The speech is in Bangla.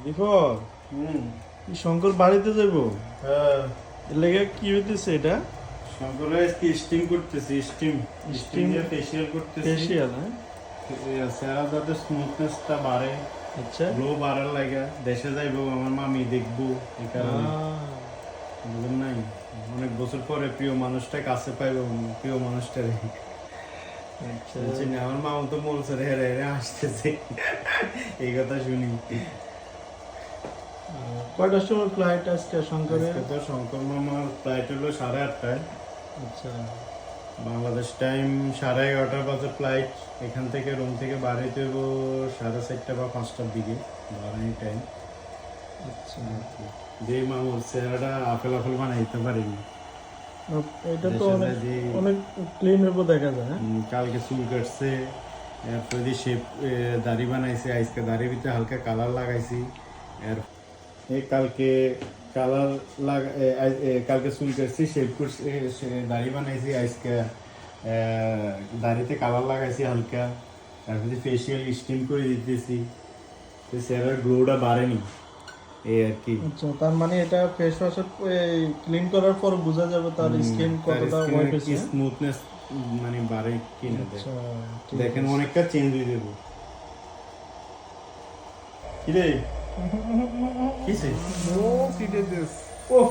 দেখো কি শঙ্কর বাড়িতে যাইব? হ্যাঁ, এর লেগে কি হইতেছে এটা? শঙ্করে আজকে স্টিম করতেছি, স্টিম Steam? দিয়ে ফেশিয়াল করতেছি। ফেসিয়াল, হ্যাঁ? চেহারা যাতে স্মুথনেসটা বাড়ে, আচ্ছা। গ্লো বাড়ার লাগে। দেশে যাইবো, আমার মামি দেখবো, এই কারণে। বুঝলেন নাই, অনেক বছর পরে প্রিয় মানুষটা কাছে পাইবো, প্রিয় মানুষটারে। আচ্ছা। বলছি না, আমার মামা তো বলছে রে রে রে আসতেছে, এই কথা শুনি। কয়টার সময় ফ্লাইট আজকে শঙ্করের? আজকে তো শঙ্কর মামার ফ্লাইট হলো 8:30টায়, আচ্ছা। বাংলাদেশ টাইম 11:30 বাজে ফ্লাইট। এখান থেকে রুম থেকে বাড়িতে হইব 4:30 বা 5টার দিকে, বারানি টাইম। আচ্ছা। যে মামুর চেহারাটা আপেল আপেল বানাইতে পারিনি। এটা তো দেশে অনেক যায় যে অনেক ক্লিন হইব দেখা যায়, হ্যাঁ? কালকে চুল কাটছে, এরপরে দিয়ে শেপ দাড়ি বানাইছে, আজকে দাড়ির ভিতরে হালকা কালার লাগাইছি। এর এই কালকে কালার কালকে চুল কাটছি, শেপ করছি, দাড়ি বানাইছি, আজকে দাড়িতে কালার লাগাইছি হালকা। তারপরে ফেসিয়াল স্টিম করে দিতেছি, তো চেহারার গ্লোটা বাড়েনি, এই আর কি। আচ্ছা, তার মানে এটা ফেস ওয়াশ ক্লিন করার পর বোঝা যাবে তার স্কিন কতটা হোয়াইট হয়েছে, হ্যাঁ? স্মুথনেস মানে বাড়ে কিনা, আচ্ছা, ঠিক দেখেন আছে। অনেকটা চেঞ্জ হয়ে যাবো। কিরে কিসে? নো সিটে দিস। ওহ